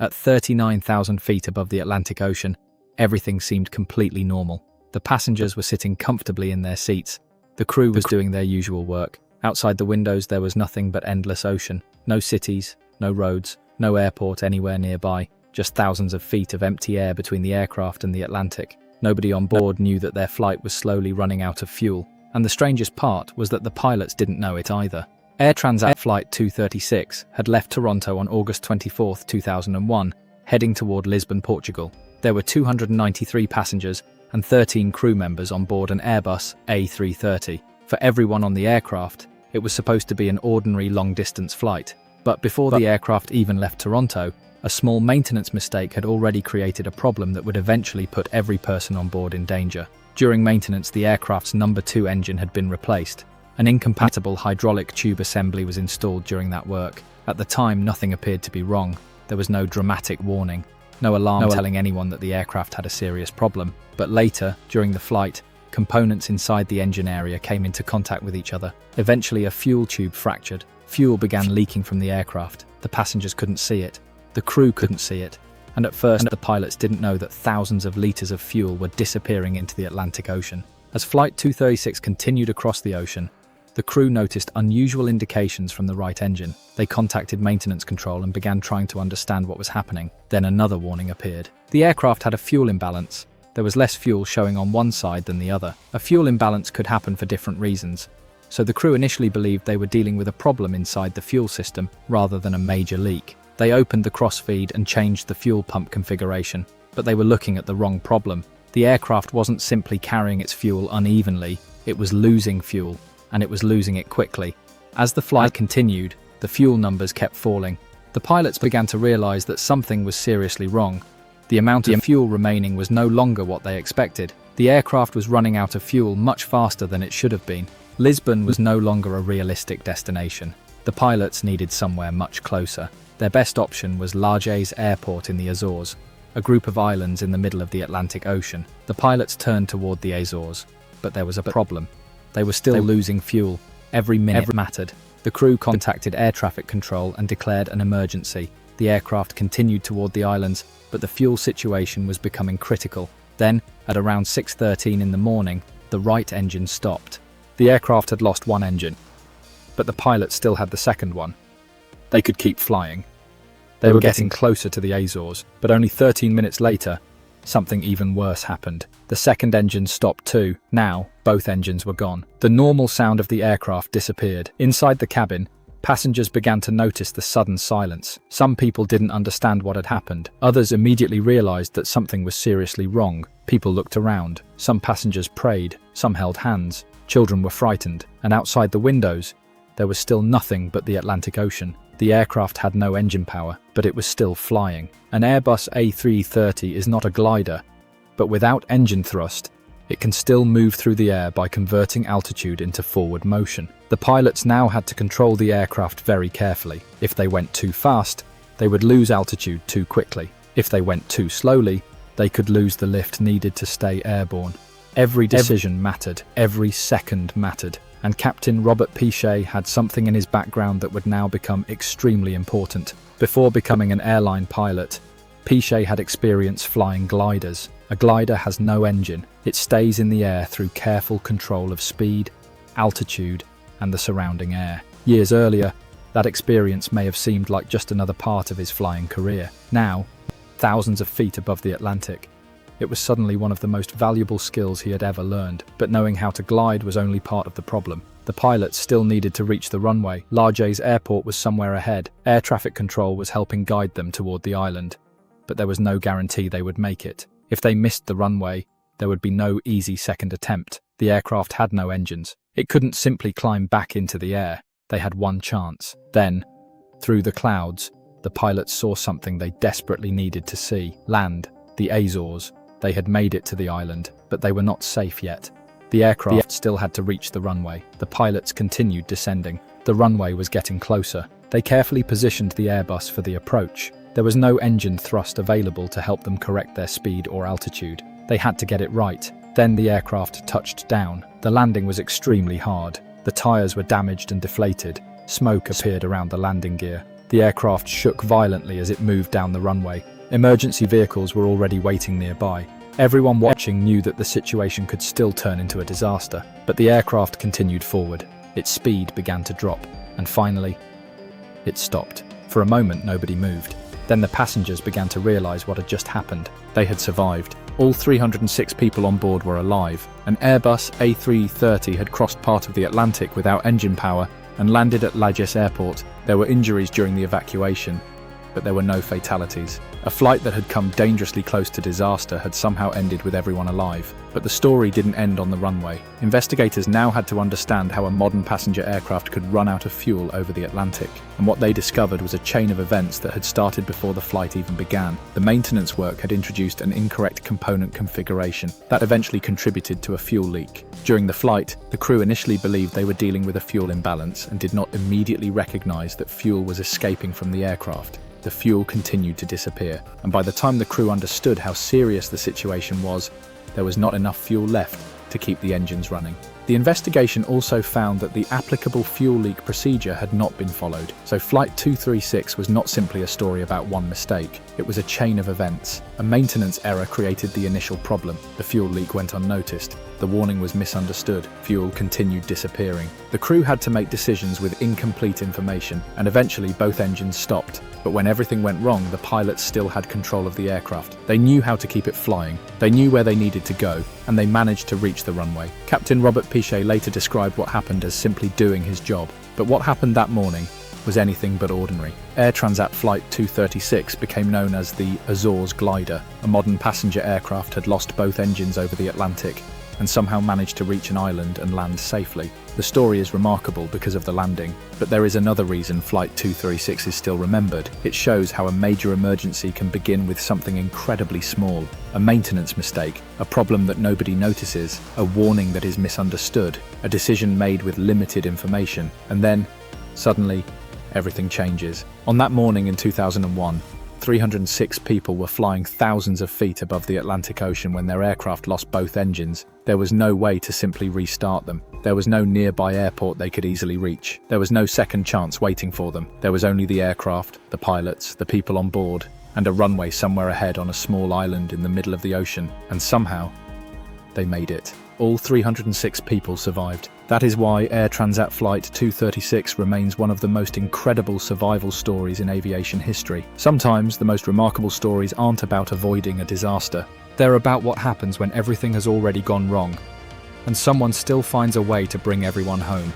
At 39,000 feet above the Atlantic Ocean, everything seemed completely normal. The passengers were sitting comfortably in their seats. The crew was doing their usual work. Outside the windows there was nothing but endless ocean. No cities, no roads, no airport anywhere nearby. Just thousands of feet of empty air between the aircraft and the Atlantic. Nobody on board knew that their flight was slowly running out of fuel. And the strangest part was that the pilots didn't know it either. Air Transat Flight 236 had left Toronto on August 24, 2001, heading toward Lisbon, Portugal. There were 293 passengers and 13 crew members on board an Airbus A330. For everyone on the aircraft, it was supposed to be an ordinary long-distance flight. But before the aircraft even left Toronto, a small maintenance mistake had already created a problem that would eventually put every person on board in danger. During maintenance, the aircraft's number 2 engine had been replaced. An incompatible hydraulic tube assembly was installed during that work. At the time, nothing appeared to be wrong. There was no dramatic warning, no alarm telling anyone that the aircraft had a serious problem. But later, during the flight, components inside the engine area came into contact with each other. Eventually, a fuel tube fractured. Fuel began leaking from the aircraft. The passengers couldn't see it. The crew couldn't see it. And at first, the pilots didn't know that thousands of litres of fuel were disappearing into the Atlantic Ocean. As Flight 236 continued across the ocean, the crew noticed unusual indications from the right engine. They contacted maintenance control and began trying to understand what was happening. Then another warning appeared. The aircraft had a fuel imbalance. There was less fuel showing on one side than the other. A fuel imbalance could happen for different reasons. So the crew initially believed they were dealing with a problem inside the fuel system rather than a major leak. They opened the crossfeed and changed the fuel pump configuration, but they were looking at the wrong problem. The aircraft wasn't simply carrying its fuel unevenly, it was losing fuel, and it was losing it quickly. As the flight continued, the fuel numbers kept falling. The pilots began to realize that something was seriously wrong. The amount of fuel remaining was no longer what they expected. The aircraft was running out of fuel much faster than it should have been. Lisbon was no longer a realistic destination. The pilots needed somewhere much closer. Their best option was Lajes Airport in the Azores, a group of islands in the middle of the Atlantic Ocean. The pilots turned toward the Azores, but there was a problem. They were still losing fuel. Every minute mattered. The crew contacted air traffic control and declared an emergency. The aircraft continued toward the islands, but the fuel situation was becoming critical. Then, at around 6:13 in the morning, the right engine stopped. The aircraft had lost one engine, but the pilots still had the second one. They could keep flying. They were getting closer to the Azores, but only 13 minutes later, something even worse happened. The second engine stopped too. Now, both engines were gone. The normal sound of the aircraft disappeared. Inside the cabin, passengers began to notice the sudden silence. Some people didn't understand what had happened. Others immediately realized that something was seriously wrong. People looked around. Some passengers prayed. Some held hands. Children were frightened. And outside the windows, there was still nothing but the Atlantic Ocean. The aircraft had no engine power, but it was still flying. An Airbus A330 is not a glider, but without engine thrust, it can still move through the air by converting altitude into forward motion. The pilots now had to control the aircraft very carefully. If they went too fast, they would lose altitude too quickly. If they went too slowly, they could lose the lift needed to stay airborne. Every decision mattered, every second mattered. And Captain Robert Pichet had something in his background that would now become extremely important. Before becoming an airline pilot, Pichet had experience flying gliders. A glider has no engine. It stays in the air through careful control of speed, altitude, and the surrounding air. Years earlier, that experience may have seemed like just another part of his flying career. Now, thousands of feet above the Atlantic, it was suddenly one of the most valuable skills he had ever learned. But knowing how to glide was only part of the problem. The pilots still needed to reach the runway. Lajes Airport was somewhere ahead. Air traffic control was helping guide them toward the island. But there was no guarantee they would make it. If they missed the runway, there would be no easy second attempt. The aircraft had no engines. It couldn't simply climb back into the air. They had one chance. Then, through the clouds, the pilots saw something they desperately needed to see. Land. The Azores. They had made it to the island, but they were not safe yet. The aircraft still had to reach the runway. The pilots continued descending. The runway was getting closer. They carefully positioned the Airbus for the approach. There was no engine thrust available to help them correct their speed or altitude. They had to get it right. Then the aircraft touched down. The landing was extremely hard. The tires were damaged and deflated. Smoke appeared around the landing gear. The aircraft shook violently as it moved down the runway. Emergency vehicles were already waiting nearby. Everyone watching knew that the situation could still turn into a disaster, but the aircraft continued forward. Its speed began to drop, and finally, it stopped. For a moment, nobody moved. Then the passengers began to realize what had just happened. They had survived. All 306 people on board were alive. An Airbus A330 had crossed part of the Atlantic without engine power and landed at Lajes Airport. There were injuries during the evacuation, but there were no fatalities. A flight that had come dangerously close to disaster had somehow ended with everyone alive. But the story didn't end on the runway. Investigators now had to understand how a modern passenger aircraft could run out of fuel over the Atlantic. And what they discovered was a chain of events that had started before the flight even began. The maintenance work had introduced an incorrect component configuration that eventually contributed to a fuel leak. During the flight, the crew initially believed they were dealing with a fuel imbalance and did not immediately recognize that fuel was escaping from the aircraft. The fuel continued to disappear, and by the time the crew understood how serious the situation was, there was not enough fuel left to keep the engines running. The investigation also found that the applicable fuel leak procedure had not been followed, so Flight 236 was not simply a story about one mistake. It was a chain of events. A maintenance error created the initial problem. The fuel leak went unnoticed. The warning was misunderstood. Fuel continued disappearing. The crew had to make decisions with incomplete information, and eventually both engines stopped. But when everything went wrong, the pilots still had control of the aircraft. They knew how to keep it flying, they knew where they needed to go, and they managed to reach the runway. Captain Robert Pichet later described what happened as simply doing his job. But what happened that morning was anything but ordinary. Air Transat Flight 236 became known as the Azores Glider. A modern passenger aircraft had lost both engines over the Atlantic and somehow managed to reach an island and land safely. The story is remarkable because of the landing, but there is another reason Flight 236 is still remembered. It shows how a major emergency can begin with something incredibly small. A maintenance mistake, a problem that nobody notices, a warning that is misunderstood, a decision made with limited information, and then, suddenly, everything changes. On that morning in 2001, 306 people were flying thousands of feet above the Atlantic Ocean when their aircraft lost both engines. There was no way to simply restart them. There was no nearby airport they could easily reach. There was no second chance waiting for them. There was only the aircraft, the pilots, the people on board, and a runway somewhere ahead on a small island in the middle of the ocean. And somehow, they made it. All 306 people survived. That is why Air Transat Flight 236 remains one of the most incredible survival stories in aviation history. Sometimes the most remarkable stories aren't about avoiding a disaster. They're about what happens when everything has already gone wrong, and someone still finds a way to bring everyone home.